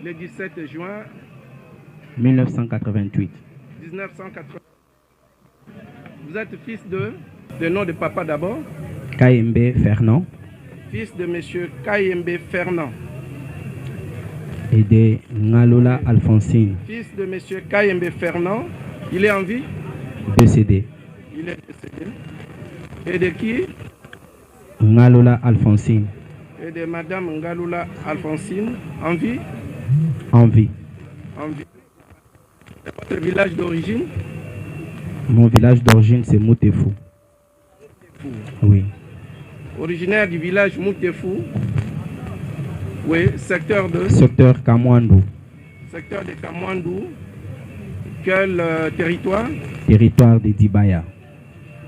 Le 17 juin 1988. 1980. Vous êtes fils de... Le nom de papa d'abord. Kayembe Fernand. Fils de monsieur Kayembe Fernand. Et de Ngalola Alphonsine. Fils de monsieur Kayembe Fernand. Il est en vie? Décédé. Il est décédé. Et de qui? Ngalola Alphonsine. Et de madame Ngalola Alphonsine. En vie? En vie. En vie. Votre village d'origine? Mon village d'origine, c'est Moutefou. Oui. Originaire du village Moutefou. Oui, secteur de... Secteur Kamwandou. Secteur de Kamwandou. Quel territoire? Territoire de Dibaya.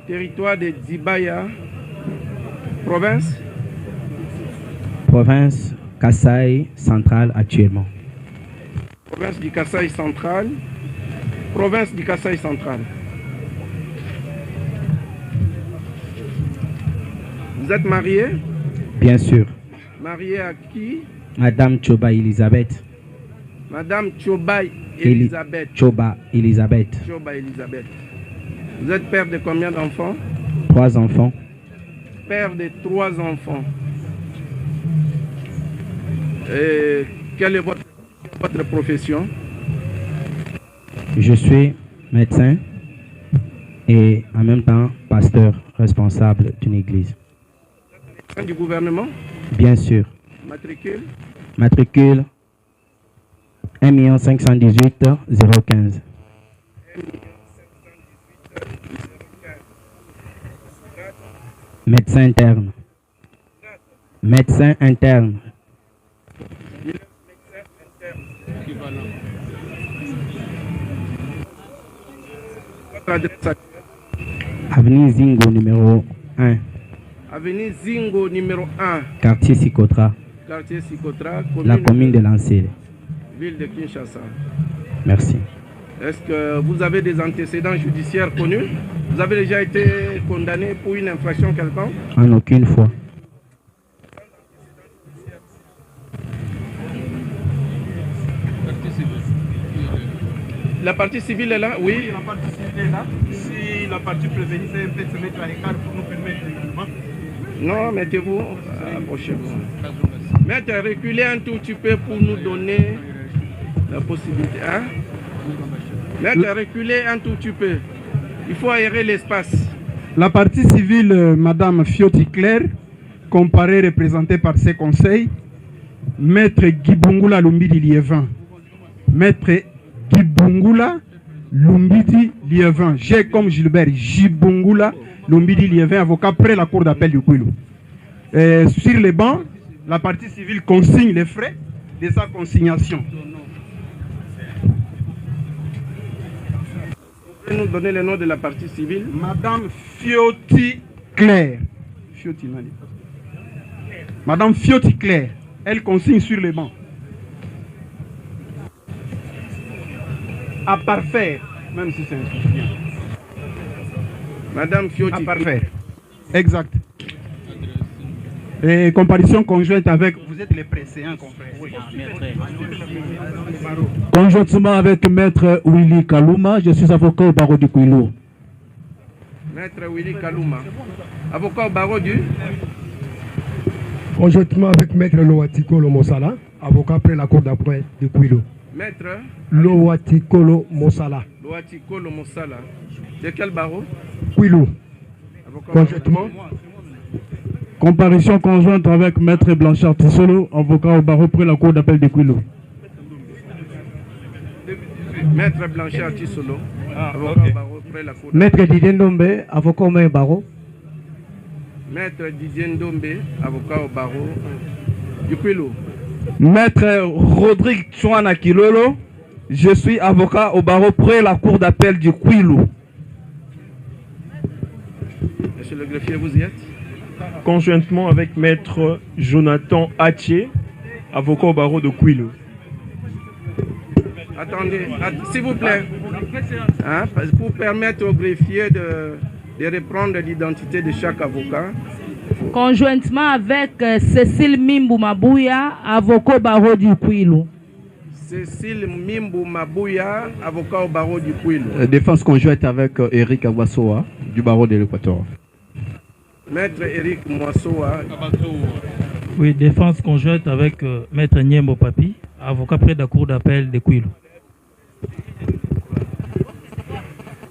Territoire de Dibaya. Province? Province Kasaï centrale actuellement. Province du Kasaï central. Province du Kasaï central. Vous êtes marié? Bien sûr. Marié à qui? Madame Choba Elisabeth. Madame Choba Elisabeth. Choba Elisabeth. Choba Elisabeth. Vous êtes père de combien d'enfants? 3 enfants. Père de 3 enfants. Et quelle est votre profession? Je suis médecin et en même temps pasteur responsable d'une église. Du gouvernement? Bien sûr. Matricule? Matricule 1 518 015. Médecin interne. Médecin interne. Avenue Zingo numéro 1. Avenue Zingo numéro 1. Quartier Sikotra. Quartier Sikotra. La commune de Lancé. Ville de Kinshasa. Merci. Est-ce que vous avez des antécédents judiciaires connus? Vous avez déjà été condamné pour une infraction quelconque? En aucune fois. La partie civile est là? Oui. La partie civile est là. Si la partie prévenue fait un peu se mettre à l'écart pour nous permettre le mouvement. Non, mettez-vous, approchez-vous. Maître, reculez un tout petit peu pour nous donner la possibilité. Hein? Maître, reculez un tout petit peu. Il faut aérer l'espace. La partie civile, Madame Fioti Claire, comparée représentée par ses conseils, Maître Gibungula Lumbidi Liévin. Maître Gibungula Lumbidi Liévin. J'ai comme Gilbert Gibungula Lumbidi Liévin, avocat près la cour d'appel du Kouilou. Sur les bancs, la partie civile consigne les frais de sa consignation. Vous pouvez nous donner le nom de la partie civile? Madame Fioti Claire. Fioti Nani. Madame Fioti Claire. Elle consigne sur les bancs. À parfaire, même si c'est insuffisant. Madame Fioti. À parfaire. Exact. Et comparution conjointe avec... Vous êtes les préséants, confrères. Oui. Conjointement avec Maître Willy Kalouma, je suis avocat au barreau du Kouilou. Maître Willy Kalouma, avocat au barreau du... Conjointement avec Maître Loatikolo Mosala, avocat près la cour d'appel du Kouilou. Maître Loatikolo Mosala. Loatikolo Mosala. De quel barreau? Kouilou. Conjointement. Comparution conjointe avec Maître Blanchard Tissolo, avocat au barreau près la cour d'appel de Kouilou. Maître Blanchard Tissolo, avocat au barreau près la cour d'appel. Maître Didier Ndombe, avocat au même barreau. Maître Didier Ndombe, avocat au barreau du Kouilou. Maître Rodrigue Chouana Kilolo, je suis avocat au barreau près la cour d'appel du Kouilou. Monsieur le greffier, vous y êtes? Conjointement avec Maître Jonathan Haché, avocat au barreau de Kouilou. Attendez, s'il vous plaît, hein, pour permettre au greffier de reprendre l'identité de chaque avocat. Conjointement avec Cécile Mimbou Mabouya, avocat au barreau du Kouilou. Cécile Mimbu Mabouya, avocat au barreau du Kouilou. Défense conjointe avec Eric Awasoa du barreau de l'Équateur. Maître Eric Moissoa. Oui, défense conjointe avec Maître Niembo Papi, avocat près de la cour d'appel de Kouilou.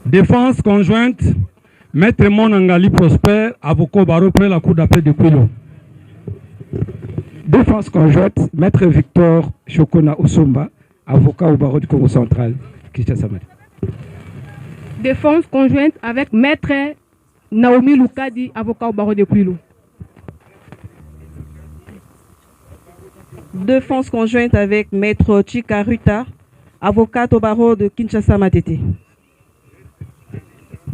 Défense conjointe, Maître Monangali Prosper, avocat au barreau près de la cour d'appel de Kouilou. Défense conjointe, Maître Victor Chokona Osomba, avocat au barreau du Congo central. Défense conjointe avec Maître Naomi Lukadi, avocat au barreau de Kouilou. Défense conjointe avec Maître Chika Ruta, avocate au barreau de Kinshasa Matete.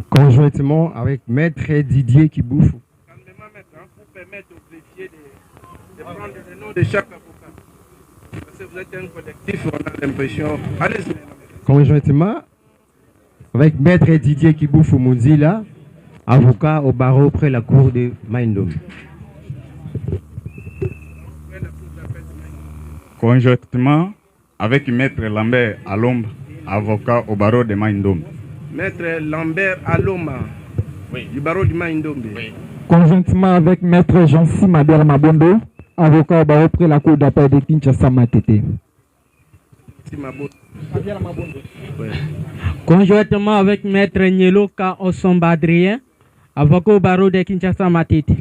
Conjointement avec Maître Didier Kiboufou. Pour permettre au greffier de prendre le nom de chaque avocat. Parce que vous êtes un collectif, on a l'impression. Allez-y. Conjointement avec Maître Didier Kiboufou Munzila, avocat au barreau près la cour de Maïndom. Conjointement avec Maître Lambert Alombe, avocat au barreau de Maïndom. Maître Lambert Aloma, oui, du barreau du Maïndombe. Oui. Conjointement avec Maître Jean-Cy Mabel Mabondo, avocat au barreau près la cour d'appel de Kinshasa Matete. Oui. Conjointement avec Maître Nieloka Osomba Adrien, avocat au barreau de Kinshasa Matete.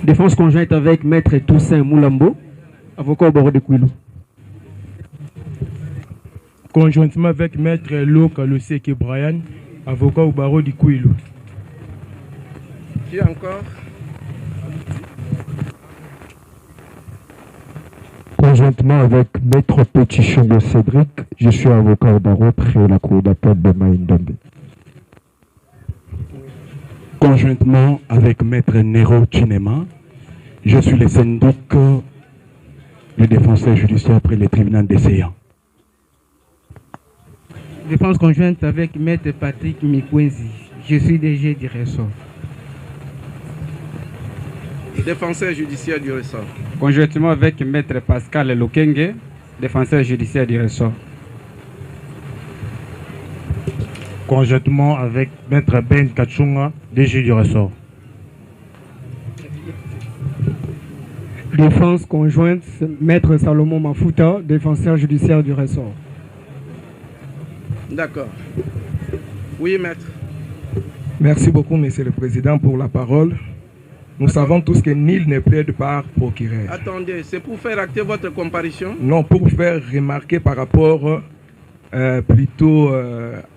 Défense conjointe avec Maître Toussaint Moulambo, avocat au barreau de Kouilou. Conjointement avec Maître Loka Loseke Brian, avocat au barreau du Kouilou. Qui encore? Conjointement avec Maître Petit-Chongo Cédric, je suis avocat au barreau près la cour d'appel de Maïndombe. Conjointement avec Maître Nero Chinema, je suis le syndic du défenseur judiciaire près le tribunal d'essayant. Défense conjointe avec Maître Patrick Mikwenzi. Je suis DG du ressort. Défenseur judiciaire du ressort. Conjointement avec Maître Pascal Lokenge, défenseur judiciaire du ressort. Conjointement avec Maître Ben Kachunga, DG du ressort. Défense conjointe, Maître Salomon Mafuta, défenseur judiciaire du ressort. D'accord. Oui, maître. Merci beaucoup, Monsieur le Président, pour la parole. Nous savons tous que nul ne plaide par procureur. Attendez, c'est pour faire acter votre comparution? Non, pour faire remarquer par rapport plutôt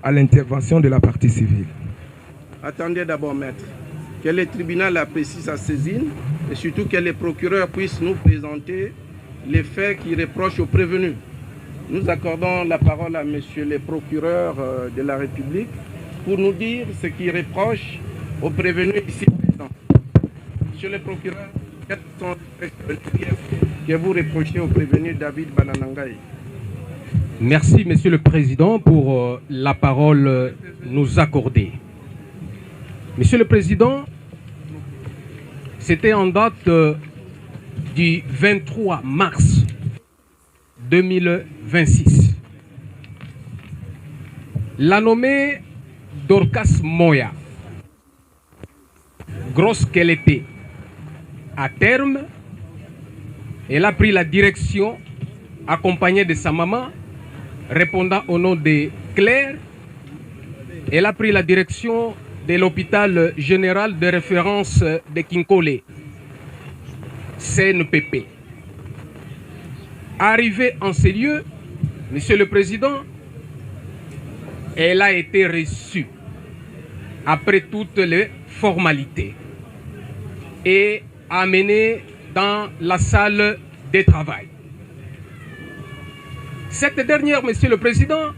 à l'intervention de la partie civile. Attendez d'abord, maître. Que le tribunal apprécie sa saisine et surtout que les procureurs puissent nous présenter les faits qui reprochent aux prévenus. Nous accordons la parole à monsieur le procureur de la République pour nous dire ce qui reproche aux prévenus ici présents. Monsieur le procureur, quels sont les faits que vous reprochez au prévenu David Bananangaï? Merci, Monsieur le Président, pour la parole nous accordée. Monsieur le Président, c'était en date du 23 mars 2026. La nommée Dorcas Moya, grosse qu'elle était, à terme, elle a pris la direction accompagnée de sa maman, répondant au nom de Claire. Elle a pris la direction de l'hôpital général de référence de Kinkole, CNPP. Arrivée en ces lieux, Monsieur le Président, elle a été reçue après toutes les formalités et amenée dans la salle de travail. Cette dernière, Monsieur le Président,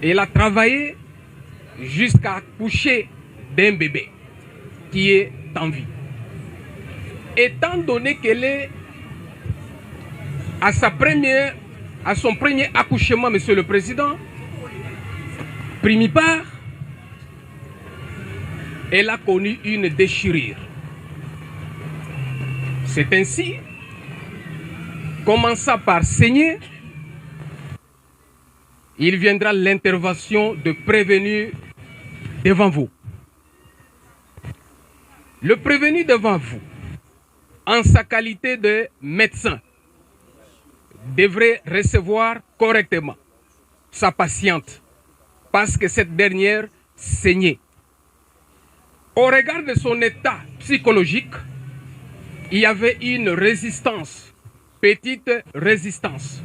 elle a travaillé jusqu'à accoucher d'un bébé qui est en vie. Étant donné qu'elle est à son premier accouchement, Monsieur le Président, primipare, elle a connu une déchirure. C'est ainsi commençant par saigner, il viendra l'intervention de prévenu devant vous. Le prévenu devant vous, en sa qualité de médecin, devrait recevoir correctement sa patiente parce que cette dernière saignait. Au regard de son état psychologique, il y avait une résistance, petite résistance,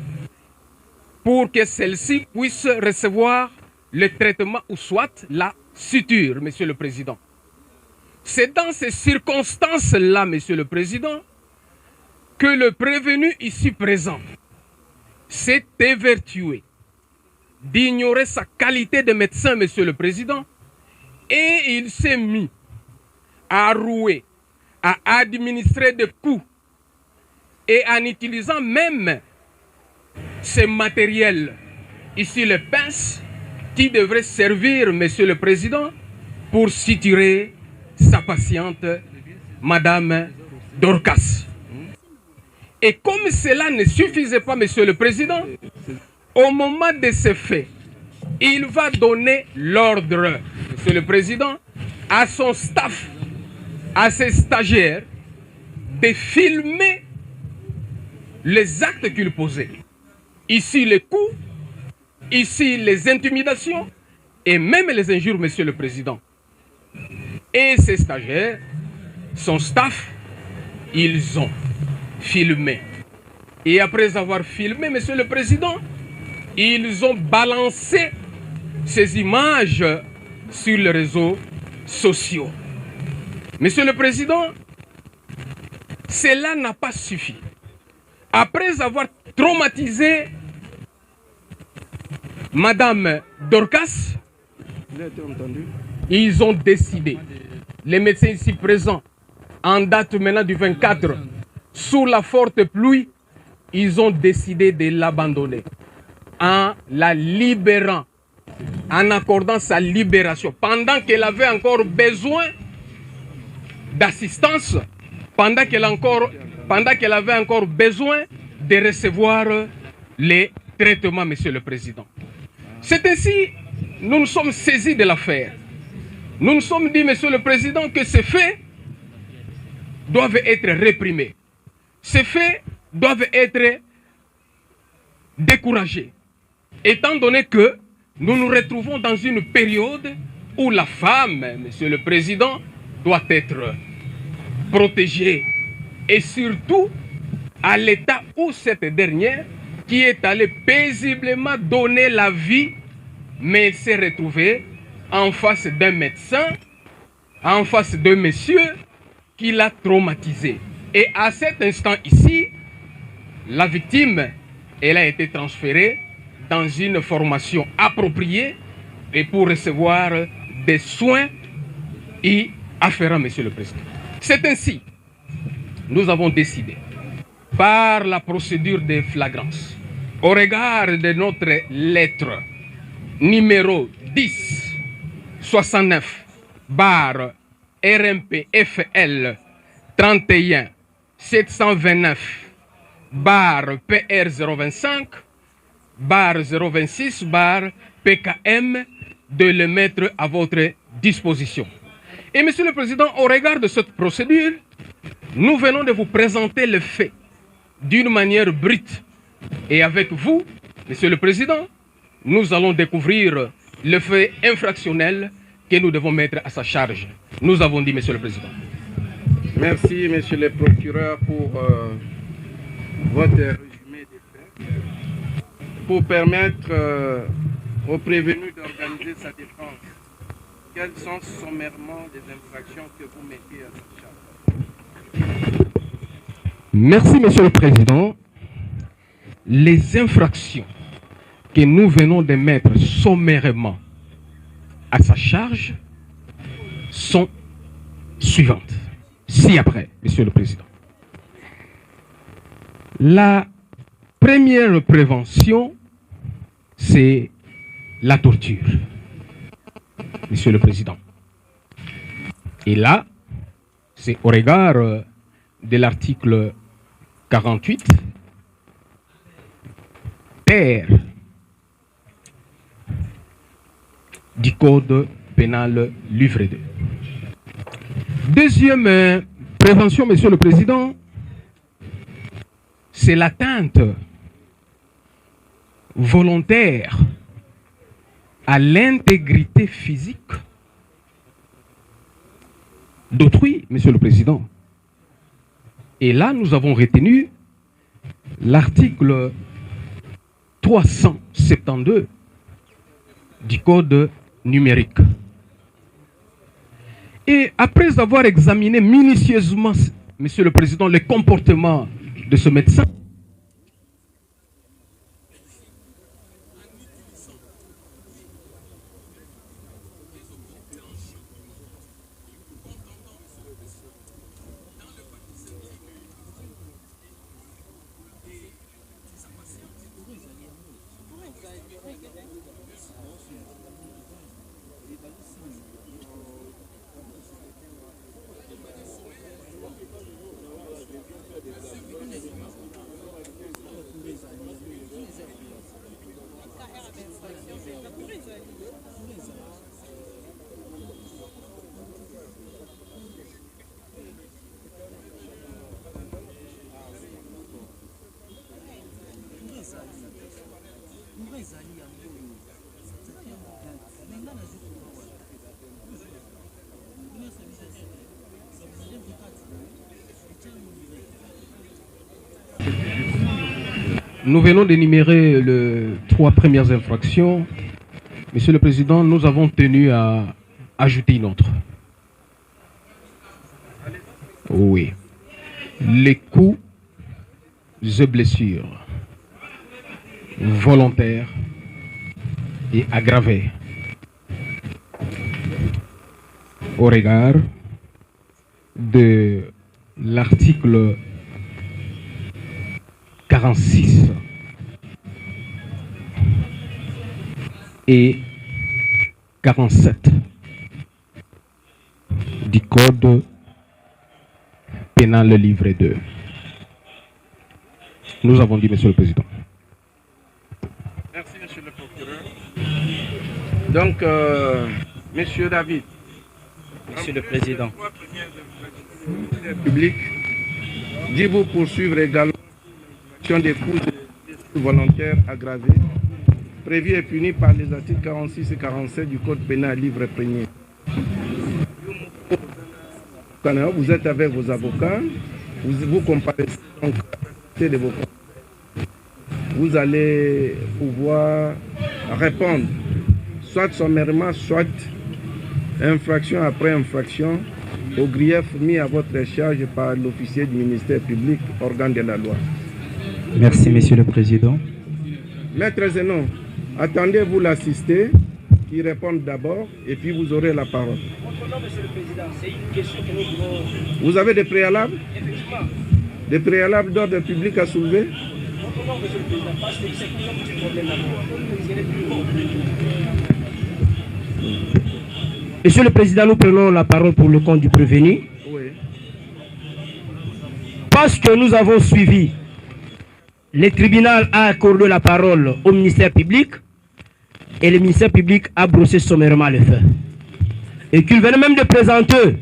pour que celle-ci puisse recevoir le traitement ou soit la suture, Monsieur le Président. C'est dans ces circonstances-là, Monsieur le Président, que le prévenu ici présent s'est évertué d'ignorer sa qualité de médecin, Monsieur le Président, et il s'est mis à rouer, à administrer des coups, et en utilisant même ces matériels, ici les pinces, qui devraient servir, Monsieur le Président, pour suturer sa patiente, Madame Dorcas. Et comme cela ne suffisait pas, Monsieur le Président, au moment de ces faits, il va donner l'ordre, Monsieur le Président, à son staff, à ses stagiaires, de filmer les actes qu'il posait. Ici les coups, ici les intimidations et même les injures, Monsieur le Président. Et ses stagiaires, son staff, ils ont filmé. Et après avoir filmé, Monsieur le Président, ils ont balancé ces images sur les réseaux sociaux. Monsieur le Président, cela n'a pas suffi. Après avoir traumatisé Madame Dorcas, ils ont décidé, les médecins ici présents, en date maintenant du 24, sous la forte pluie, ils ont décidé de l'abandonner en la libérant, en accordant sa libération, pendant qu'elle avait encore besoin d'assistance, pendant qu'elle avait encore besoin de recevoir les traitements, Monsieur le Président. C'est ainsi, nous nous sommes saisis de l'affaire. Nous nous sommes dit, Monsieur le Président, que ces faits doivent être réprimés. Ces faits doivent être découragés, étant donné que nous nous retrouvons dans une période où la femme, Monsieur le Président, doit être protégée. Et surtout, à l'état où cette dernière, qui est allée paisiblement donner la vie, mais s'est retrouvée en face d'un médecin, en face d'un monsieur qui l'a traumatisée. Et à cet instant ici, la victime, elle a été transférée dans une formation appropriée et pour recevoir des soins y afférents, Monsieur le Président. C'est ainsi, nous avons décidé, par la procédure de flagrance, au regard de notre lettre numéro 1069 bar RMPFL 31 729 bar PR 025 bar 026 bar PKM, de le mettre à votre disposition. Et Monsieur le Président, au regard de cette procédure, nous venons de vous présenter le fait d'une manière brute. Et avec vous, Monsieur le Président, nous allons découvrir le fait infractionnel que nous devons mettre à sa charge. Nous avons dit, Monsieur le Président. Merci, Monsieur le Procureur, pour votre résumé des faits. Pour permettre au prévenu d'organiser sa défense, quelles sont sommairement les infractions que vous mettez à sa charge? Merci, Monsieur le Président. Les infractions que nous venons de mettre sommairement à sa charge sont suivantes. Ci-après, Monsieur le Président. La première prévention, c'est la torture, Monsieur le Président. Et là, c'est au regard de l'article 48 volontaire du Code pénal livre 2. Deuxième prévention, Monsieur le Président, c'est l'atteinte volontaire à l'intégrité physique d'autrui, Monsieur le Président. Et là, nous avons retenu l'article 372 du Code numérique. Et après avoir examiné minutieusement, Monsieur le Président, le comportement de ce médecin, nous venons d'énumérer les 3 premières infractions. Monsieur le Président, nous avons tenu à ajouter une autre. Oui. Les coups et blessures volontaires et aggravés au regard de l'article 46 et 47 du Code pénal livre 2. Nous avons dit, Monsieur le Président. Merci, Monsieur le procureur. Donc, Monsieur David. Monsieur le Président. Public, dites-vous poursuivre également des coups volontaires aggravés, prévus et punis par les articles 46 et 47 du Code pénal livre 1er. Vous êtes avec vos avocats, vous comparaissez de vos comptes. Vous allez pouvoir répondre, soit sommairement, soit infraction après infraction, aux griefs mis à votre charge par l'officier du ministère public, organe de la loi. Merci, Monsieur le Président. Maître Zenon, attendez-vous l'assister, qui réponde d'abord, et puis vous aurez la parole. Vous avez des préalables? Des préalables d'ordre public à soulever? Monsieur le Président, nous prenons la parole pour le compte du prévenu. Oui. Parce que nous avons suivi, le tribunal a accordé la parole au ministère public et le ministère public a brossé sommairement le feu. Et qu'il venait même de présenter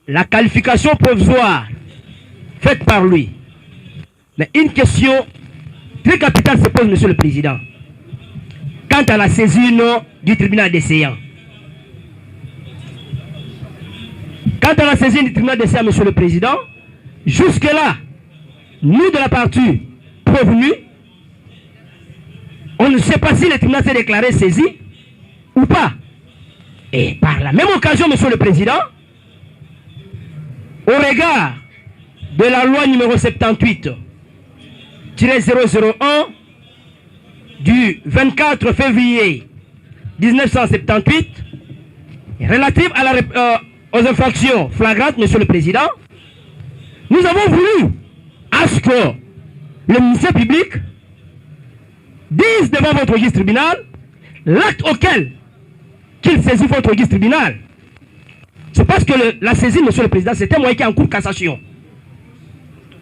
la qualification provisoire faite par lui. Mais une question très capitale se pose, Monsieur le Président, quant à la saisine du tribunal des séants. Quant à la saisine du tribunal des séants, Monsieur le Président, jusque-là, nous de la partie prévenue, on ne sait pas si le tribunal s'est déclaré saisi ou pas. Et par la même occasion, Monsieur le Président, au regard de la loi numéro 78-001 du 24 février 1978 relative à aux infractions flagrantes, Monsieur le Président, nous avons voulu à ce que le ministère public dise devant votre registre tribunal l'acte auquel qu'il saisit votre registre tribunal. C'est parce que la saisine, Monsieur le Président, c'était moyen qui est en cours de cassation.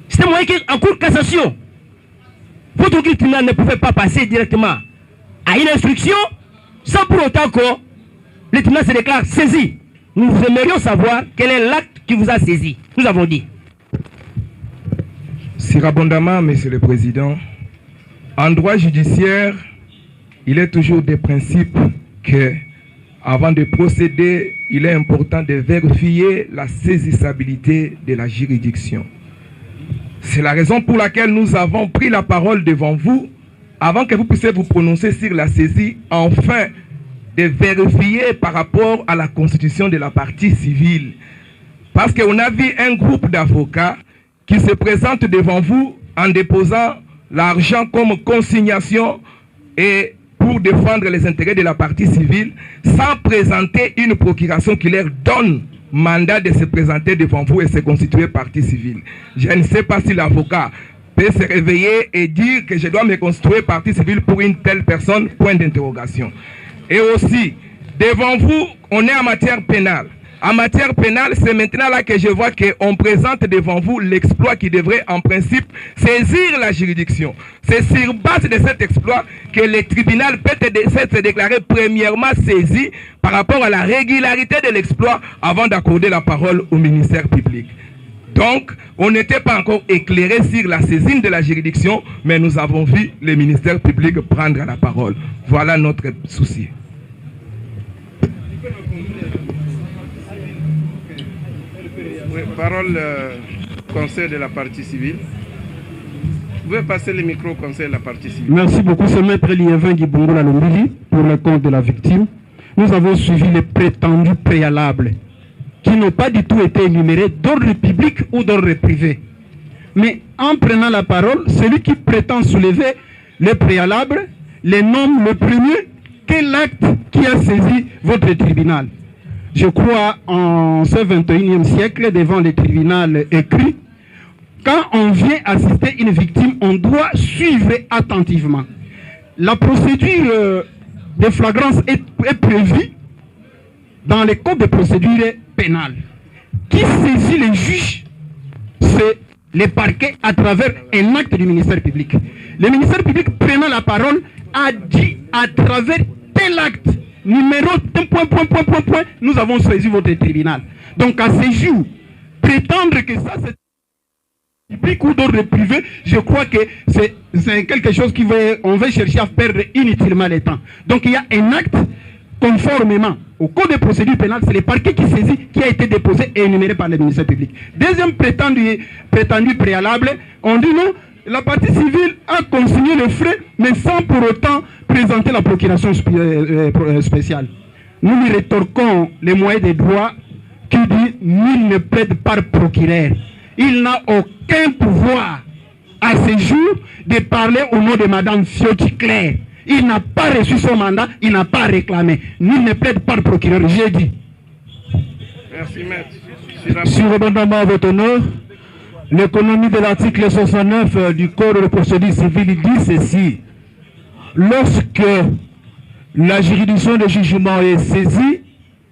C'était moyen qui est en cours de cassation. Vous votre tribunal ne pouvait pas passer directement à une instruction sans pour autant que le tribunal se déclare saisi. Nous aimerions savoir quel est l'acte qui vous a saisi. Nous avons dit. Sirabondama, Monsieur le Président, en droit judiciaire, il est toujours des principes que, avant de procéder, il est important de vérifier la saisissabilité de la juridiction. C'est la raison pour laquelle nous avons pris la parole devant vous, avant que vous puissiez vous prononcer sur la saisie, afin de vérifier par rapport à la constitution de la partie civile. Parce qu'on a vu un groupe d'avocats qui se présentent devant vous en déposant l'argent comme consignation et pour défendre les intérêts de la partie civile sans présenter une procuration qui leur donne mandat de se présenter devant vous et se constituer partie civile. Je ne sais pas si l'avocat peut se réveiller et dire que je dois me constituer partie civile pour une telle personne, point d'interrogation. Et aussi, devant vous, on est en matière pénale. En matière pénale, c'est maintenant là que je vois qu'on présente devant vous l'exploit qui devrait en principe saisir la juridiction. C'est sur base de cet exploit que le tribunal peut se déclarer premièrement saisi par rapport à la régularité de l'exploit avant d'accorder la parole au ministère public. Donc, on n'était pas encore éclairé sur la saisine de la juridiction, mais nous avons vu le ministère public prendre la parole. Voilà notre souci. Oui, parole conseil de la partie civile. Vous pouvez passer le micro au conseil de la partie civile. Merci beaucoup, c'est Maître Liévin Gibongula Lombili pour le compte de la victime. Nous avons suivi les prétendus préalables qui n'ont pas du tout été énumérés d'ordre public ou d'ordre privé. Mais en prenant la parole, celui qui prétend soulever les préalables les nomme le premier quel acte qui a saisi votre tribunal. Je crois en ce 21e siècle, devant les tribunaux écrits, quand on vient assister une victime, on doit suivre attentivement. La procédure de flagrance est prévue dans les codes de procédure pénale. Qui saisit les juges, c'est les parquets à travers un acte du ministère public. Le ministère public, prenant la parole, a dit à travers tel acte, numéro point, nous avons saisi votre tribunal. Donc à ce jour, prétendre que ça c'est public ou d'ordre privé, je crois que c'est quelque chose on va chercher à perdre inutilement le temps. Donc il y a un acte conformément au code de procédure pénale, c'est le parquet qui saisit, qui a été déposé et énuméré par le ministère public. Deuxième prétendu préalable, on dit non, la partie civile a consigné les frais, mais sans pour autant présenter la procuration spéciale. Nous lui rétorquons les moyens de droit qui dit nul ne plaide par procureur. Il n'a aucun pouvoir à ce jour de parler au nom de Madame Fioti Claire. Il n'a pas reçu son mandat, il n'a pas réclamé. Nul ne plaide par procureur, j'ai dit. Merci, maître. Sur rebondement à votre honneur, l'économie de l'article 69 du Code de procédure civile dit ceci. Lorsque la juridiction de jugement est saisie,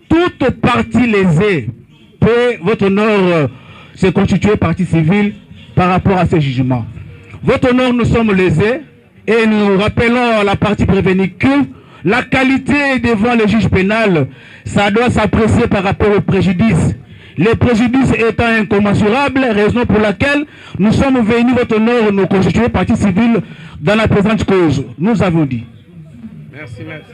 toute partie lésée peut, votre honneur, se constituer partie civile par rapport à ce jugement. Votre honneur, nous sommes lésés et nous rappelons à la partie prévenue que la qualité devant le juge pénal, ça doit s'apprécier par rapport au préjudice. Le préjudice étant incommensurable, raison pour laquelle nous sommes venus, votre honneur, nous constituer partie civile dans la présente cause. Nous avons dit. Merci, maître.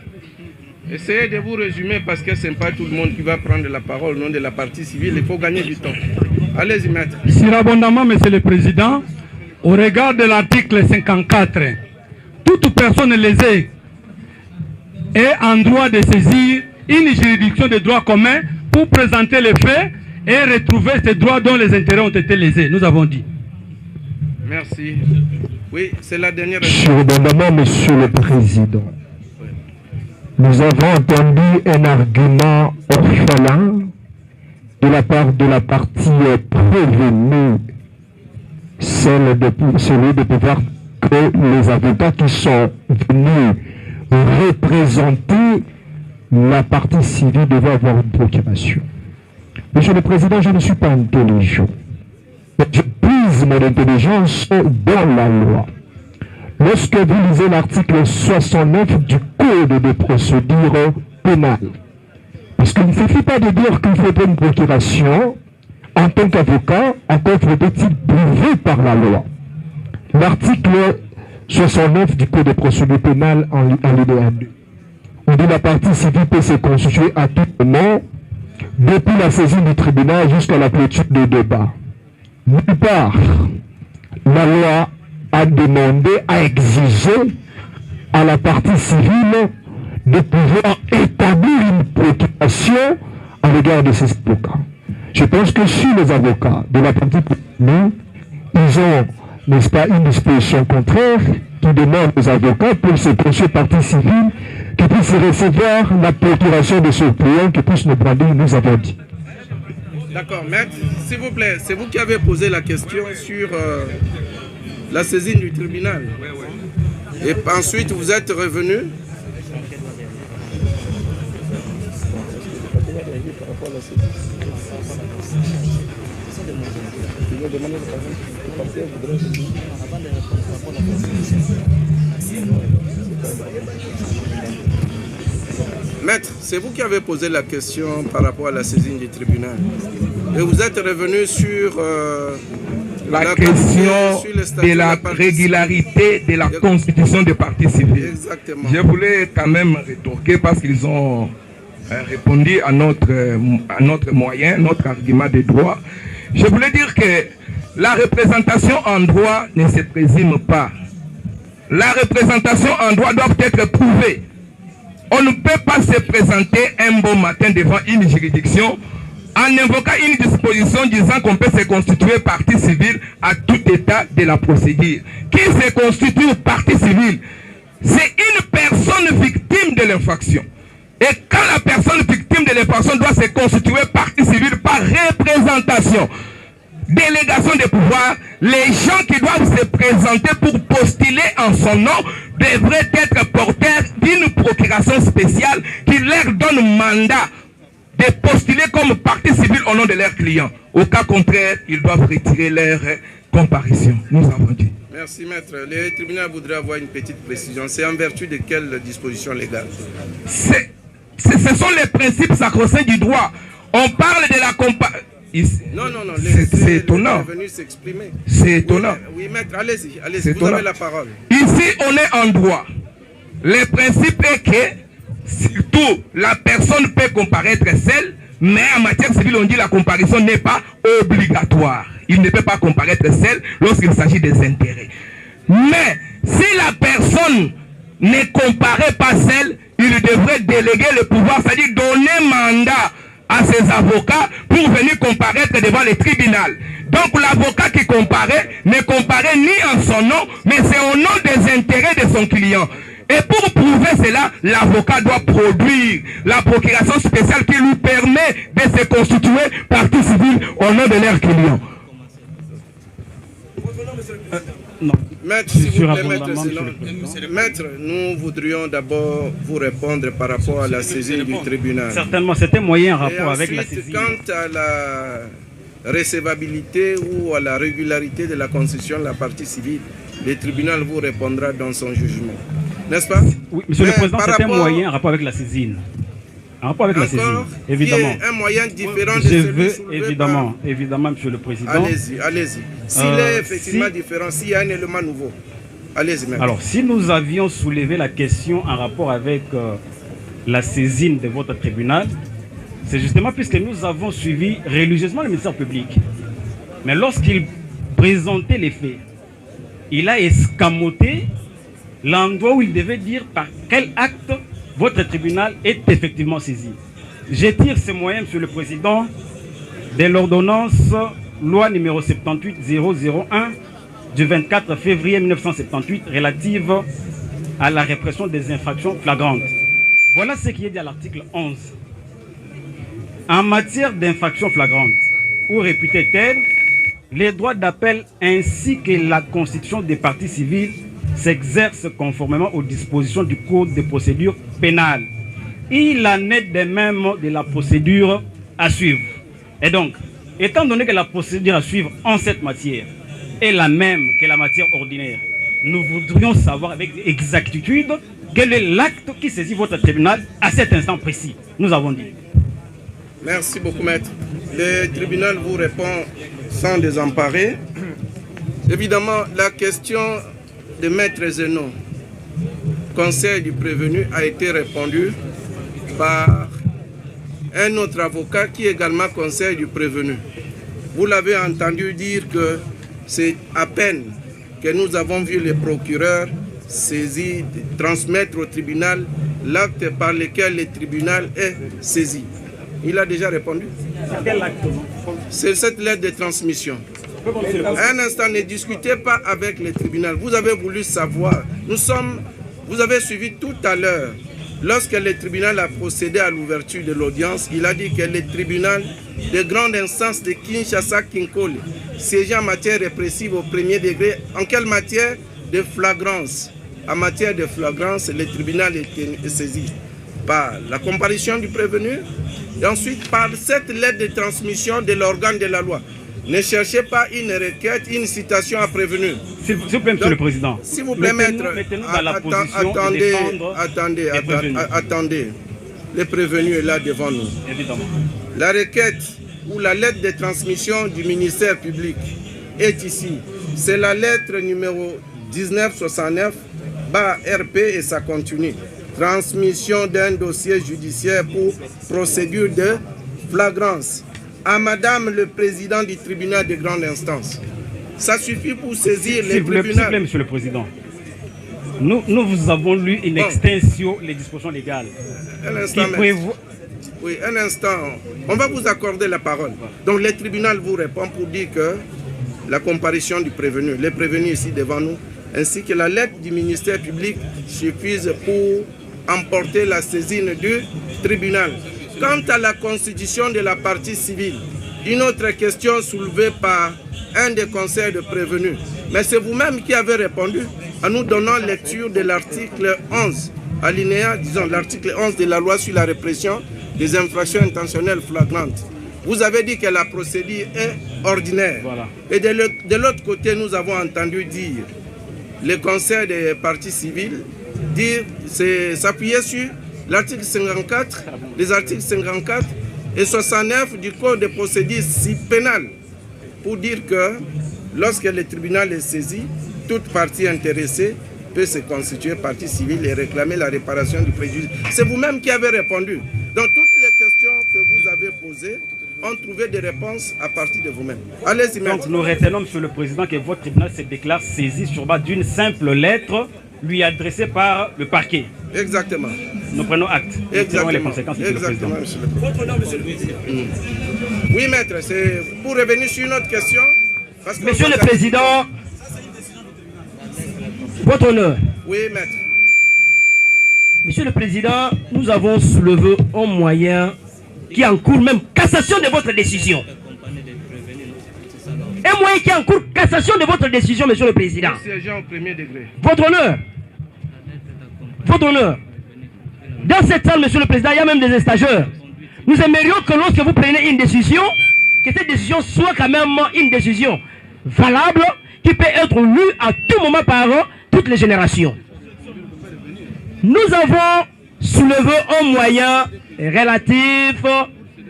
Essayez de vous résumer parce que ce n'est pas tout le monde qui va prendre la parole au nom de la partie civile. Il faut gagner du temps. Allez-y, maître. Surabondamment, Monsieur le Président, au regard de l'article 54, toute personne lésée est en droit de saisir une juridiction de droit commun pour présenter les faits et retrouver ces droits dont les intérêts ont été lésés. Nous avons dit. Merci. Oui, c'est la dernière. Surabondamment, Monsieur le Président, nous avons entendu un argument orphelin de la part de la partie prévenue, celui de pouvoir que les avocats qui sont venus représenter la partie civile devait avoir une procuration. Monsieur le Président, je ne suis pas intelligent. Je puise mon intelligence dans la loi. lorsque vous lisez l'article 69 du Code de procédure pénale. Parce qu'il ne suffit pas de dire qu'il faut une procuration en tant qu'avocat, encore faut-il prouver par la loi. L'article 69 du Code de procédure pénale en alinéa 2. On dit la partie civile peut se constituer à tout moment, depuis la saisine du tribunal jusqu'à la clôture du débat. Nulle part, la loi a demandé, a exigé à la partie civile de pouvoir établir une procuration à l'égard de ces avocats. Je pense que si les avocats de la partie civile, ils ont, n'est-ce pas, une disposition contraire qui demande aux avocats pour se constituer partie civile qui puissent recevoir la procuration de ce client, qui puissent nous brandir, nous avons dit. D'accord, maître, s'il vous plaît, c'est vous qui avez posé la question sur la saisine du tribunal. Et ensuite, vous êtes revenu. Maître, c'est vous qui avez posé la question par rapport à la saisine du tribunal. Et vous êtes revenu sur la question de la régularité de la constitution des partis civils. Exactement. Je voulais quand même rétorquer parce qu'ils ont répondu à notre moyen, notre argument de droit. Je voulais dire que la représentation en droit ne se présume pas. La représentation en droit doit être prouvée. On ne peut pas se présenter un bon matin devant une juridiction en invoquant une disposition disant qu'on peut se constituer partie civile à tout état de la procédure. Qui se constitue partie civile? C'est une personne victime de l'infraction. Et quand la personne victime de l'infraction doit se constituer partie civile par représentation, délégation de pouvoir, les gens qui doivent se présenter pour postuler en son nom devraient être porteurs d'une procuration spéciale qui leur donne mandat de postuler comme partie civile au nom de leurs clients. Au cas contraire, ils doivent retirer leur comparution. Nous avons dit. Merci, maître. Le tribunal voudrait avoir une petite précision. C'est en vertu de quelle disposition légale? Ce sont les principes sacro-saints du droit. On parle de la comparution. Non. C'est étonnant. C'est étonnant. Oui, maître, allez-y. Vous avez la parole. Ici, on est en droit. Le principe est que, surtout, la personne peut comparaître seule, mais en matière civile, on dit que la comparution n'est pas obligatoire. Il ne peut pas comparaître seul lorsqu'il s'agit des intérêts. Mais, si la personne ne comparaît pas seule, il devrait déléguer le pouvoir, c'est-à-dire donner mandat à ses avocats pour venir comparaître devant le tribunal. Donc l'avocat qui comparaît ne comparaît ni en son nom, mais c'est au nom des intérêts de son client. Et pour prouver cela, l'avocat doit produire la procuration spéciale qui lui permet de se constituer partie civile au nom de leur client. Non. Maître, s'il vous plaît, maître, nous voudrions d'abord vous répondre par rapport à la saisine du tribunal. Certainement, c'était moyen en rapport avec la saisine. Quant à la recevabilité ou à la régularité de la constitution de la partie civile, le tribunal vous répondra dans son jugement. N'est-ce pas? Oui, monsieur le Président, c'était moyen en rapport avec la saisine. En rapport avec la saisine, évidemment. Un moyen différent de celui soulevé évidemment, monsieur le Président. Allez-y. S'il est effectivement différent, s'il y a un élément nouveau, allez-y. Alors, si nous avions soulevé la question en rapport avec la saisine de votre tribunal, c'est justement puisque nous avons suivi religieusement le ministère public. Mais lorsqu'il présentait les faits, il a escamoté l'endroit où il devait dire par quel acte votre tribunal est effectivement saisi. Je tire ces moyens, monsieur le Président, de l'ordonnance loi numéro 78-001 du 24 février 1978 relative à la répression des infractions flagrantes. Voilà ce qui est dit à l'article 11. En matière d'infractions flagrantes ou réputées telles, les droits d'appel ainsi que la constitution des parties civiles s'exercent conformément aux dispositions du Code de procédure pénale. Il en est de même de la procédure à suivre. Et donc, étant donné que la procédure à suivre en cette matière est la même que la matière ordinaire, nous voudrions savoir avec exactitude quel est l'acte qui saisit votre tribunal à cet instant précis. Nous avons dit. Merci beaucoup, maître. Le tribunal vous répond sans désemparer. Évidemment, la question de maître Zeno, conseil du prévenu, a été répondue par un autre avocat qui est également conseil du prévenu. Vous l'avez entendu dire que c'est à peine que nous avons vu les procureurs saisir, transmettre au tribunal l'acte par lequel le tribunal est saisi. Il a déjà répondu. Quel acte? C'est cette lettre de transmission. Un instant, ne discutez pas avec le tribunal. Vous avez voulu savoir. Vous avez suivi tout à l'heure. Lorsque le tribunal a procédé à l'ouverture de l'audience, il a dit que le tribunal de grande instance de Kinshasa-Kinkole siégeait en matière répressive au premier degré. En quelle matière? De flagrance. En matière de flagrance, le tribunal est saisi par la comparution du prévenu et ensuite par cette lettre de transmission de l'organe de la loi. Ne cherchez pas une requête, une citation à prévenir. S'il vous plaît, Monsieur le Président. S'il vous plaît, maître, attendez. Le prévenu est là devant nous. Évidemment. La requête ou la lettre de transmission du ministère public est ici. C'est la lettre numéro 1969/RP et ça continue. Transmission d'un dossier judiciaire pour procédure de flagrance à Madame le Président du tribunal de grande instance. Ça suffit pour saisir les tribunaux. S'il vous plaît, Monsieur le Président. Nous vous avons lu in extenso les dispositions légales. Un instant, oui, un instant. On va vous accorder la parole. Donc le tribunal vous répond pour dire que la comparution du prévenu, les prévenus ici devant nous, ainsi que la lettre du ministère public suffisent pour emporter la saisine du tribunal. Quant à la constitution de la partie civile, une autre question soulevée par un des conseils de prévenus, mais c'est vous-même qui avez répondu en nous donnant lecture de l'article 11, alinéa, disons l'article 11 de la loi sur la répression des infractions intentionnelles flagrantes. Vous avez dit que la procédure est ordinaire. Voilà. Et de l'autre côté, nous avons entendu dire, le conseil des parties civiles, s'appuyer sur l'article 54, les articles 54 et 69 du Code de procédure pénale pour dire que lorsque le tribunal est saisi, toute partie intéressée peut se constituer partie civile et réclamer la réparation du préjudice. C'est vous-même qui avez répondu. Dans toutes les questions que vous avez posées, on trouvait des réponses à partir de vous-même. Allez-y, donc nous retenons, Monsieur le Président, que votre tribunal se déclare saisi sur base d'une simple lettre lui adressée par le parquet. Exactement. Nous prenons acte. Exactement. Les conséquences, Exactement, Monsieur le Président. Votre nom, Monsieur le Président. Oui, maître, c'est pour revenir sur une autre question. Parce que Monsieur le Président, votre honneur. Oui, maître. Monsieur le Président, nous avons soulevé un moyen qui encourt même cassation de votre décision. Un moyen qui encourt cassation de votre décision, Monsieur le Président. Au premier degré. Votre honneur. Votre honneur. Dans cette salle, Monsieur le Président, il y a même des stagiaires. Nous aimerions que lorsque vous prenez une décision, que cette décision soit quand même une décision valable, qui peut être lue à tout moment par toutes les générations. Nous avons soulevé un moyen relatif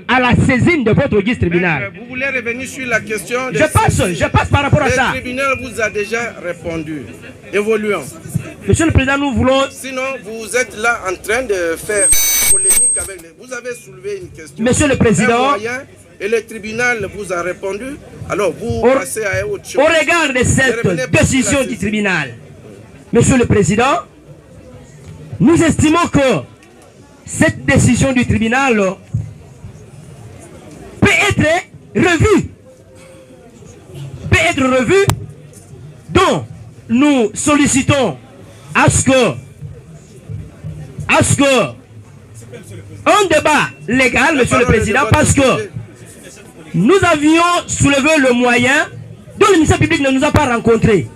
à la saisine de votre guise tribunal. Vous voulez revenir sur la question de je passe par rapport à ça. Le tribunal vous a déjà répondu. Évoluons. Monsieur le Président, nous voulons... Sinon, vous êtes là en train de faire polémique avec les... Vous avez soulevé une question. Monsieur le Président... Et le tribunal vous a répondu. Alors, vous passez à autre chose. Au regard de cette décision du tribunal, Monsieur le Président, nous estimons que cette décision du tribunal peut être revue, donc nous sollicitons à ce que un débat légal, Monsieur le Président, parce que nous avions soulevé le moyen dont le ministère public ne nous a pas rencontrés.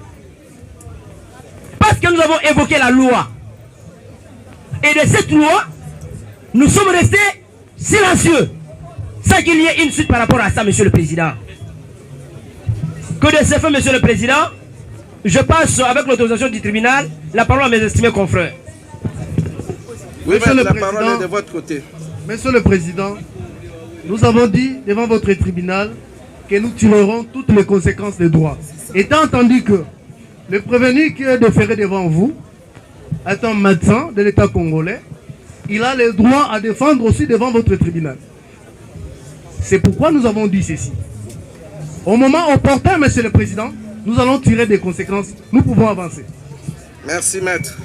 Parce que nous avons évoqué la loi. Et de cette loi, nous sommes restés silencieux. Sans qu'il y ait une suite par rapport à ça, Monsieur le Président. Que de ce fait, Monsieur le Président, je passe avec l'autorisation du tribunal la parole à mes estimés confrères. Oui, Monsieur mais le la parole Président, est de votre côté. Monsieur le Président, nous avons dit devant votre tribunal que nous tirerons toutes les conséquences des droits. Étant entendu que le prévenu qui est déféré devant vous est un médecin de l'État congolais, il a le droit à défendre aussi devant votre tribunal. C'est pourquoi nous avons dit ceci. Au moment opportun, Monsieur le Président, nous allons tirer des conséquences. Nous pouvons avancer. Merci, maître.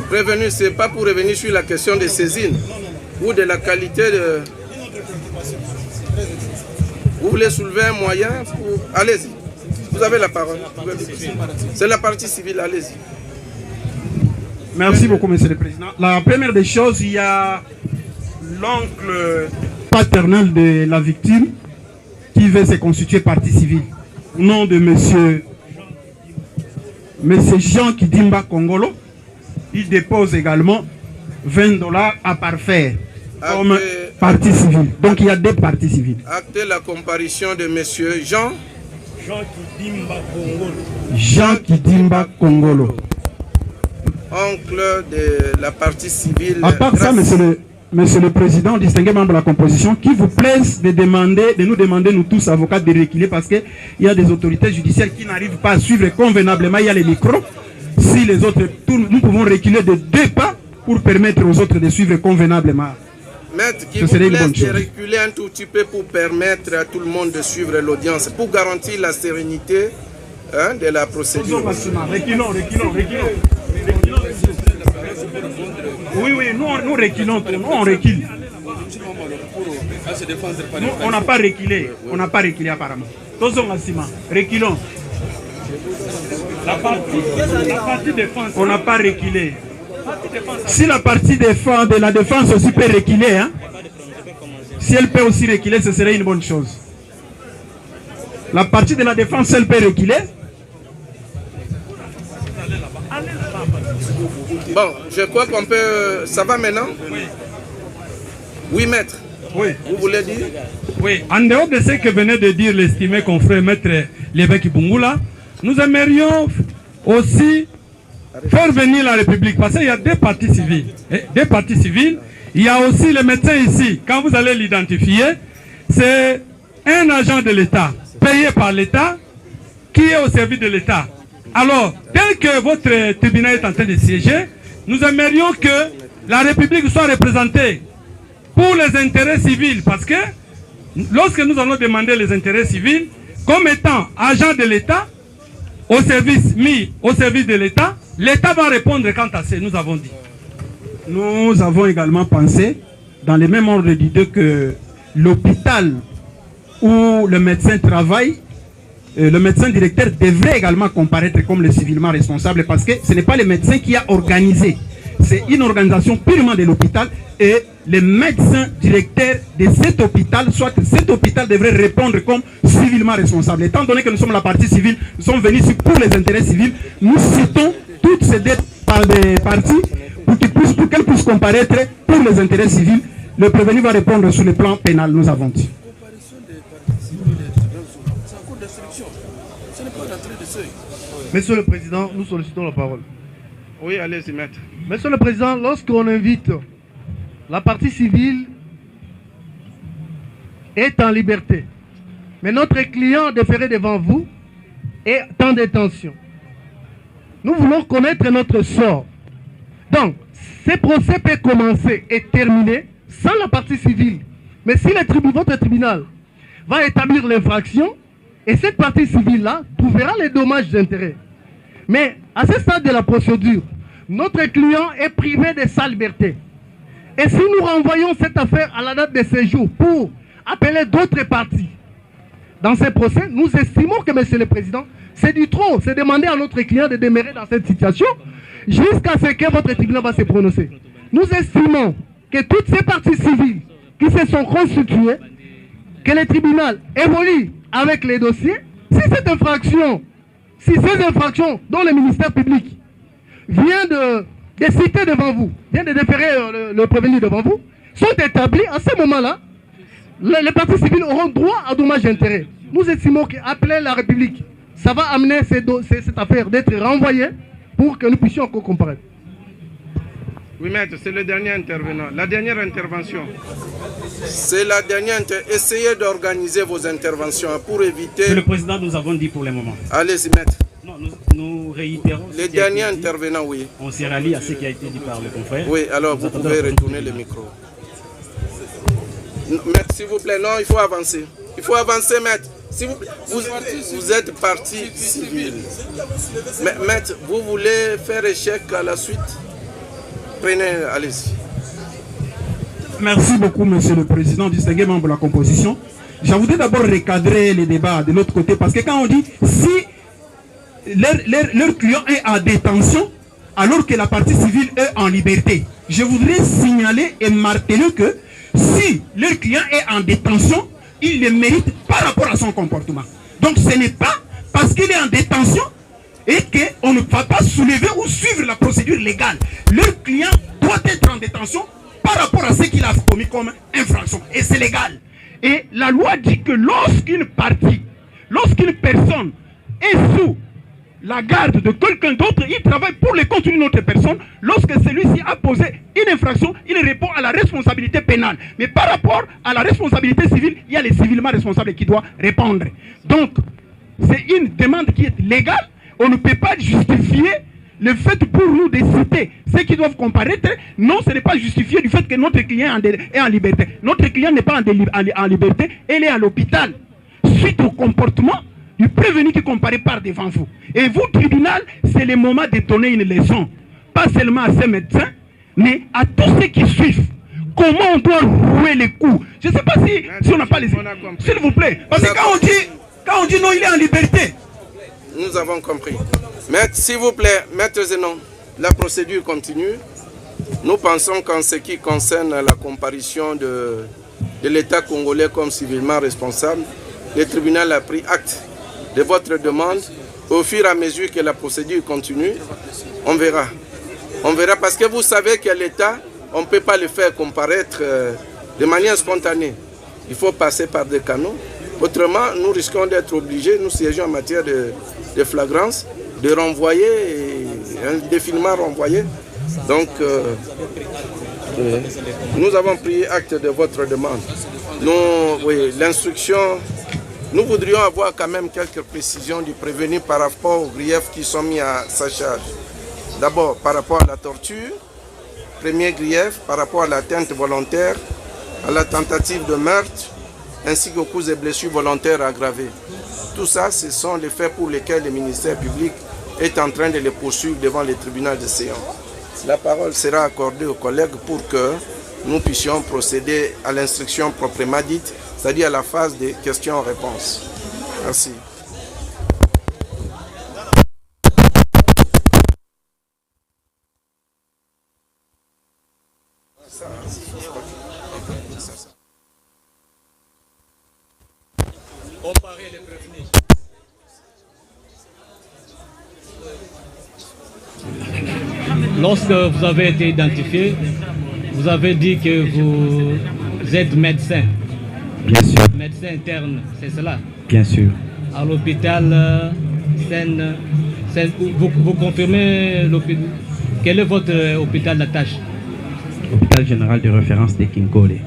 Prévenu, ce n'est pas pour revenir sur la question des saisines ou de la qualité de... Vous voulez soulever un moyen pour... Allez-y. Vous avez la parole. C'est la partie civile, allez-y. Merci beaucoup, Monsieur le Président. La première des choses, il y a l'oncle paternel de la victime qui veut se constituer partie civile. Au nom de Monsieur Jean Kidimba Kongolo, il dépose également $20 à parfaire comme partie civile. Donc il y a deux parties civiles. Actez la comparution de Monsieur Jean Kidimba Kongolo. Oncle de la partie civile. À part ça, Monsieur le Président, distingué membre de la composition, qu'il vous plaise de nous demander, nous tous avocats, de reculer parce qu'il y a des autorités judiciaires qui n'arrivent pas à suivre convenablement. Il y a les micros. Si les autres, nous pouvons reculer de 2 pas pour permettre aux autres de suivre convenablement. Maître, qui vous plaise de reculer un tout petit peu pour permettre à tout le monde de suivre l'audience, pour garantir la sérénité de la procédure. Reculons. Oui, nous reculons, on recule. Nous, on n'a pas reculé apparemment. Reculons. La partie défense, on n'a pas reculé. Si la partie de la défense aussi peut reculer, hein, si elle peut aussi reculer, ce serait une bonne chose. La partie de la défense, elle peut reculer. Bon, je crois qu'on peut... Ça va maintenant? Oui, maître. Oui. Vous voulez dire? Oui. En dehors de ce que venait de dire l'estimé confrère maître l'évêque Bungula, nous aimerions aussi faire venir la République, parce qu'il y a deux parties civiles. Il y a aussi le médecin ici. Quand vous allez l'identifier, c'est un agent de l'État, payé par l'État, qui est au service de l'État. Alors, tel que votre tribunal est en train de siéger, nous aimerions que la République soit représentée pour les intérêts civils, parce que lorsque nous allons demander les intérêts civils, comme étant agent de l'État, mis au service de l'État, l'État va répondre quant à ce nous avons dit. Nous avons également pensé, dans le même ordre d'idée, que l'hôpital où le médecin travaille, le médecin directeur devrait également comparaître comme le civilement responsable, parce que ce n'est pas le médecin qui a organisé. C'est une organisation purement de l'hôpital et le médecin directeur de cet hôpital, soit cet hôpital devrait répondre comme civilement responsable. Étant donné que nous sommes la partie civile, nous sommes venus ici pour les intérêts civils, nous citons toutes ces deux parties pour qu'elles puissent comparaître pour les intérêts civils. Le prévenu va répondre sur le plan pénal, nous avons dit. Monsieur le Président, nous sollicitons la parole. Oui, allez-y, maître. Monsieur le Président, lorsqu'on invite la partie civile est en liberté, mais notre client déféré devant vous est en détention. Nous voulons connaître notre sort. Donc, ce procès peut commencer et terminer sans la partie civile. Mais si votre tribunal va établir l'infraction, et cette partie civile-là trouvera les dommages d'intérêt. Mais à ce stade de la procédure, notre client est privé de sa liberté. Et si nous renvoyons cette affaire à la date de séjour pour appeler d'autres parties dans ce procès, nous estimons que, Monsieur le Président, c'est du trop. C'est demander à notre client de demeurer dans cette situation jusqu'à ce que votre tribunal va se prononcer. Nous estimons que toutes ces parties civiles qui se sont constituées, que le tribunal évolue avec les dossiers, si ces infractions dont le ministère public vient de citer devant vous, vient de déférer le prévenu devant vous, sont établies, à ce moment-là, les parties civiles auront droit à dommages d'intérêt. Nous estimons qu'appeler la République ça va amener cette affaire d'être renvoyée pour que nous puissions encore comparaître. Oui, maître, c'est le dernier intervenant. La dernière intervention. C'est la dernière intervention. Essayez d'organiser vos interventions pour éviter... Monsieur le Président, nous avons dit pour le moment. Allez-y, maître. Non, nous réitérons. Les derniers intervenants, oui. On s'est rallié à ce qui a été dit par le confrère. Oui, alors vous pouvez retourner le micro. Maître, s'il vous plaît, non, il faut avancer. Il faut avancer, maître. Si vous êtes parti civil. Mais, maître, vous voulez faire échec à la suite? Prenez, allez-y. Merci beaucoup, Monsieur le Président, distingué membre de la composition. Je voudrais d'abord recadrer les débats de l'autre côté, parce que quand on dit si leur client est en détention, alors que la partie civile est en liberté, je voudrais signaler et marteler que si leur client est en détention, il le mérite par rapport à son comportement. Donc ce n'est pas parce qu'il est en détention et qu'on ne va pas soulever ou suivre la procédure légale. Leur client doit être en détention par rapport à ce qu'il a commis comme infraction. Et c'est légal. Et la loi dit que lorsqu'une partie, lorsqu'une personne est sous la garde de quelqu'un d'autre, il travaille pour le compte d'une autre personne. Lorsque celui-ci a posé une infraction, il répond à la responsabilité pénale. Mais par rapport à la responsabilité civile, il y a les civilement responsables qui doivent répondre. Donc, c'est une demande qui est légale. On ne peut pas justifier le fait pour nous de citer ceux qui doivent comparaître. Non, ce n'est pas justifié du fait que notre client est en liberté. Notre client n'est pas en liberté, elle est à l'hôpital. Suite au comportement du prévenu qui comparaît par devant vous. Et vous, tribunal, c'est le moment de donner une leçon. Pas seulement à ces médecins, mais à tous ceux qui suivent. Comment on doit rouer les coups. Je ne sais pas si on n'a pas les... S'il vous plaît. Parce que quand on dit non, il est en liberté. Nous avons compris. Maître, s'il vous plaît, maître Zenon, la procédure continue. Nous pensons qu'en ce qui concerne la comparution de l'État congolais comme civilement responsable, le tribunal a pris acte de votre demande. Au fur et à mesure que la procédure continue, on verra. On verra parce que vous savez que l'État, on ne peut pas le faire comparaître de manière spontanée. Il faut passer par des canaux. Autrement, nous risquons d'être obligés, nous siégeons en matière de flagrance, de renvoyer, un défilement renvoyé. Donc, nous avons pris acte de votre demande. Oui, l'instruction, nous voudrions avoir quand même quelques précisions du prévenu par rapport aux griefs qui sont mis à sa charge. D'abord, par rapport à la torture, premier grief, par rapport à l'atteinte volontaire, à la tentative de meurtre, ainsi qu'aux coups et blessures volontaires aggravées. Tout ça, ce sont les faits pour lesquels le ministère public est en train de les poursuivre devant les tribunaux de Sion. La parole sera accordée aux collègues pour que nous puissions procéder à l'instruction proprement dite, c'est-à-dire à la phase des questions-réponses. Merci. Lorsque vous avez été identifié, vous avez dit que vous êtes médecin. Bien sûr. Médecin interne, c'est cela? Bien sûr. À l'hôpital Seine, vous confirmez l'hôpital? Quel est votre hôpital d'attache? Hôpital général de référence de Kinkole.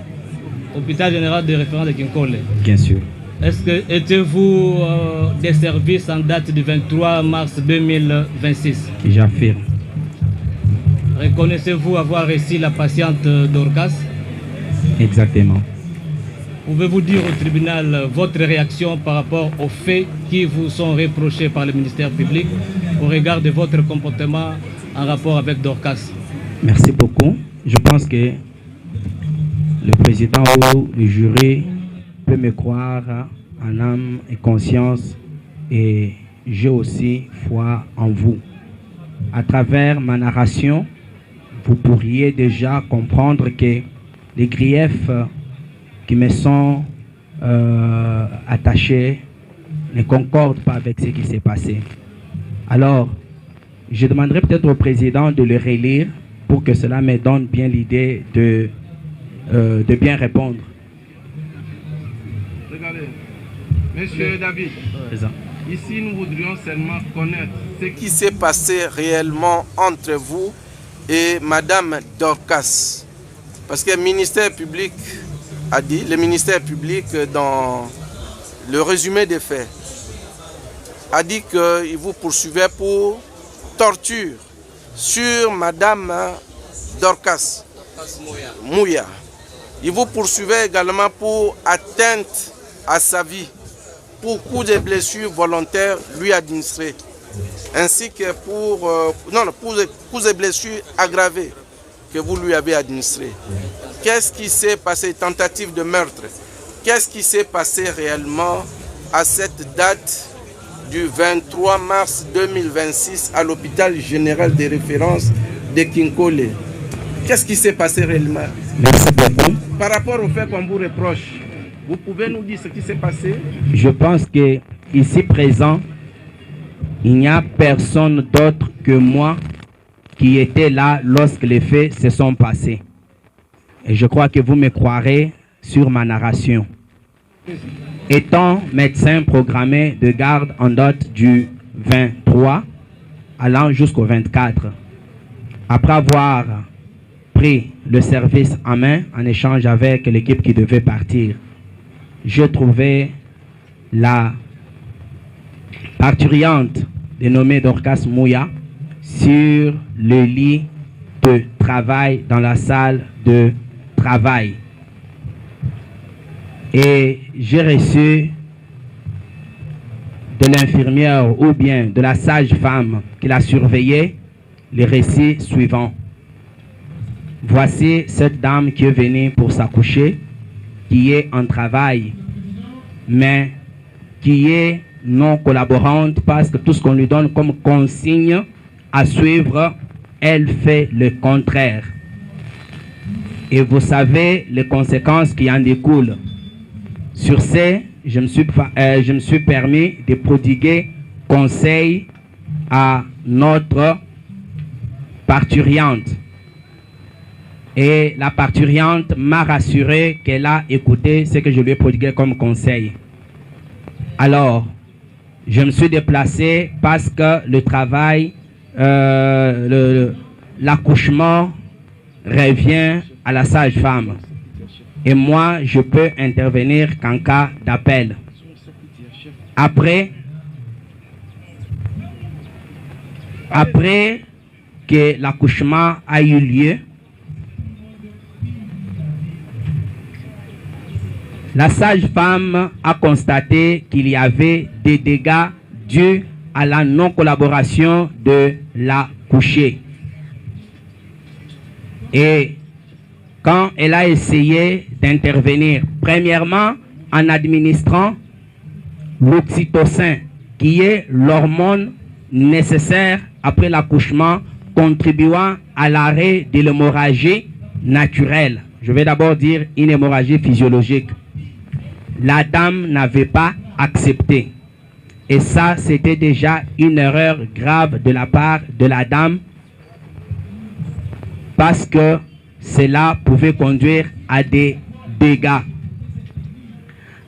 Hôpital général de référence de Kinkole. Bien sûr. Est-ce que êtes-vous des services en date du 23 mars 2026? J'affirme. Reconnaissez-vous avoir reçu la patiente Dorcas? Exactement. Pouvez-vous dire au tribunal votre réaction par rapport aux faits qui vous sont reprochés par le ministère public au regard de votre comportement en rapport avec Dorcas? Merci beaucoup. Je pense que le président ou le jury peut me croire en âme et conscience, et j'ai aussi foi en vous. À travers ma narration, vous pourriez déjà comprendre que les griefs qui me sont attachés ne concordent pas avec ce qui s'est passé. Alors, je demanderai peut-être au président de le relire pour que cela me donne bien l'idée de bien répondre. Regardez, Monsieur David, Ici, nous voudrions seulement connaître ce qui s'est passé réellement entre vous et Madame Dorcas. Parce que le ministère public a dit, le ministère public dans le résumé des faits, a dit qu'il vous poursuivait pour torture sur Madame Dorcas Mouya. Il vous poursuivait également pour atteinte à sa vie, pour coups de blessures volontaires lui administrés, ainsi que pour coups de blessures aggravées que vous lui avez administrés. Qu'est-ce qui s'est passé, tentative de meurtre? Qu'est-ce qui s'est passé réellement à cette date du 23 mars 2026 à l'hôpital général de référence de Kinkole? Qu'est-ce qui s'est passé réellement? Merci beaucoup. Par rapport au fait qu'on vous reproche, vous pouvez nous dire ce qui s'est passé? Je pense que ici présent, il n'y a personne d'autre que moi qui était là lorsque les faits se sont passés. Et je crois que vous me croirez sur ma narration. Étant médecin programmé de garde en date du 23 allant jusqu'au 24, après avoir pris le service en main en échange avec l'équipe qui devait partir, je trouvais la parturiente dénommée Dorcas Mouya sur le lit de travail dans la salle de travail. Et j'ai reçu de l'infirmière ou bien de la sage-femme qui l'a surveillée les récits suivants. Voici cette dame qui est venue pour s'accoucher, qui est en travail, mais qui est non collaborante parce que tout ce qu'on lui donne comme consigne à suivre, elle fait le contraire. Et vous savez les conséquences qui en découlent. Sur ce, je me suis permis de prodiguer conseil à notre parturiente. Et la parturiente m'a rassuré qu'elle a écouté ce que je lui ai prodigué comme conseil. Alors, je me suis déplacé parce que le travail, l'accouchement revient à la sage-femme. Et moi, je peux intervenir qu'en cas d'appel. Après que l'accouchement a eu lieu, la sage-femme a constaté qu'il y avait des dégâts dus à la non-collaboration de l'accouchée. Et quand elle a essayé d'intervenir, premièrement en administrant l'oxytocin, qui est l'hormone nécessaire après l'accouchement, contribuant à l'arrêt de l'hémorragie naturelle. Je vais d'abord dire une hémorragie physiologique. La dame n'avait pas accepté. Et ça, c'était déjà une erreur grave de la part de la dame, parce que cela pouvait conduire à des dégâts.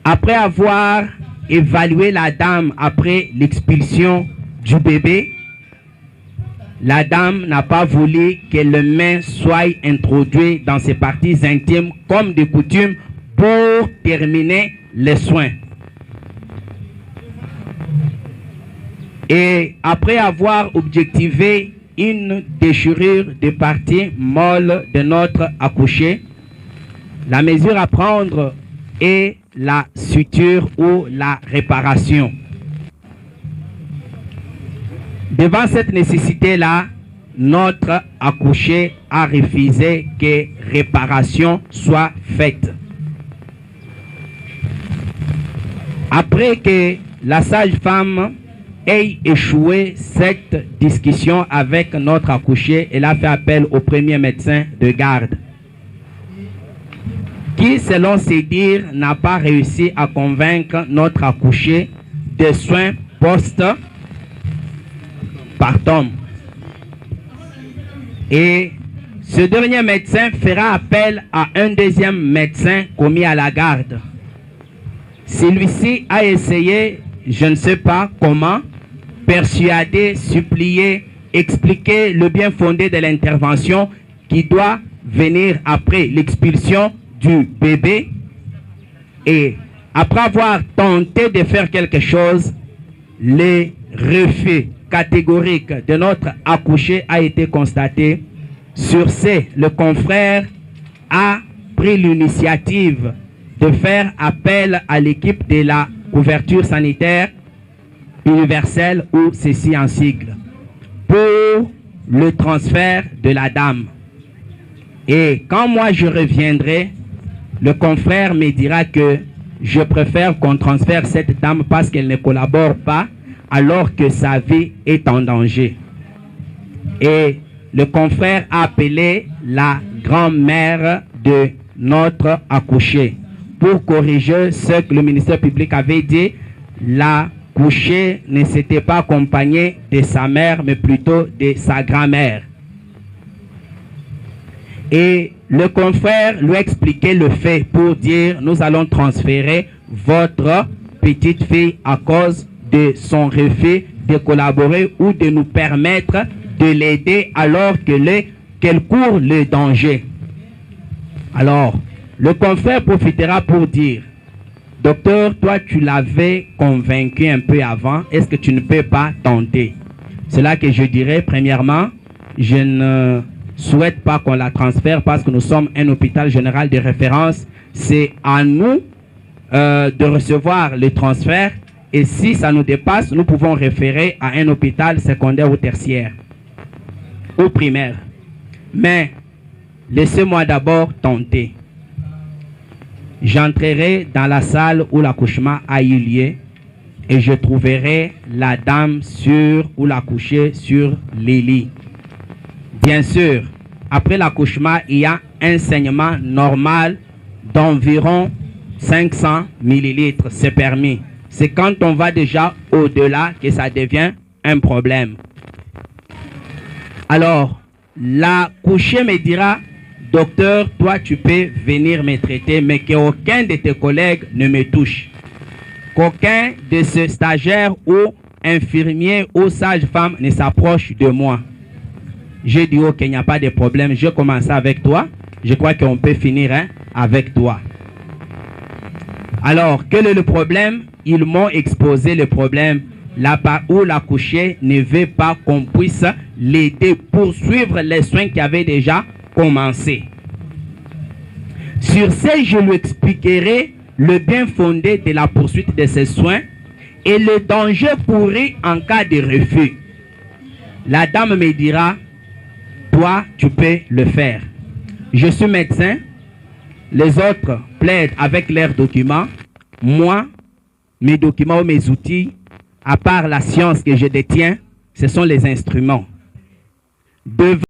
Après avoir évalué la dame après l'expulsion du bébé, la dame n'a pas voulu que les mains soient introduites dans ses parties intimes comme de coutume pour terminer les soins. Et après avoir objectivé une déchirure des parties molles de notre accouché, la mesure à prendre est la suture ou la réparation. Devant cette nécessité-là, notre accouché a refusé que réparation soit faite. Après que la sage-femme ait échoué cette discussion avec notre accouché, elle a fait appel au premier médecin de garde, qui, selon ses dires, n'a pas réussi à convaincre notre accouché des soins post-partum. Et ce dernier médecin fera appel à un deuxième médecin commis à la garde. Celui-ci a essayé je ne sais pas comment, persuader, supplier, expliquer le bien fondé de l'intervention qui doit venir après l'expulsion du bébé. Et après avoir tenté de faire quelque chose, les refus catégoriques de notre accouché a été constaté. Sur ce, le confrère a pris l'initiative de faire appel à l'équipe de la couverture sanitaire universelle, ou ceci en sigle, pour le transfert de la dame. Et quand moi je reviendrai, le confrère me dira que je préfère qu'on transfère cette dame parce qu'elle ne collabore pas alors que sa vie est en danger. Et le confrère a appelé la grand-mère de notre accouché pour corriger ce que le ministère public avait dit. La couchée ne s'était pas accompagnée de sa mère, mais plutôt de sa grand-mère. Et le confrère lui a expliqué le fait pour dire: nous allons transférer votre petite fille à cause de son refus de collaborer ou de nous permettre de l'aider alors qu'elle court le danger. Alors, le confrère profitera pour dire: docteur, toi tu l'avais convaincu un peu avant, est-ce que tu ne peux pas tenter? C'est là que je dirais, premièrement, je ne souhaite pas qu'on la transfère parce que nous sommes un hôpital général de référence. C'est à nous de recevoir le transfert, et si ça nous dépasse, nous pouvons référer à un hôpital secondaire ou tertiaire ou primaire. Mais laissez-moi d'abord tenter. J'entrerai dans la salle où l'accouchement a eu lieu et je trouverai la dame ou l'accouchée sur les lits. Bien sûr, après l'accouchement, il y a un saignement normal d'environ 500 millilitres, c'est permis. C'est quand on va déjà au-delà que ça devient un problème. Alors, l'accouchée me dira: docteur, toi tu peux venir me traiter, mais qu'aucun de tes collègues ne me touche. Qu'aucun de ces stagiaires ou infirmiers ou sages-femmes ne s'approche de moi. J'ai dit: ok, il n'y a pas de problème, je commence avec toi. Je crois qu'on peut finir avec toi. Alors, quel est le problème? Ils m'ont exposé le problème là-bas où l'accouché ne veut pas qu'on puisse l'aider pour suivre les soins qui avaient déjà commencé. Sur ce, je lui expliquerai le bien fondé de la poursuite de ces soins et le danger pourri en cas de refus. La dame me dira: toi, tu peux le faire. Je suis médecin. Les autres plaident avec leurs documents. Moi, mes documents ou mes outils, à part la science que je détiens, ce sont les instruments.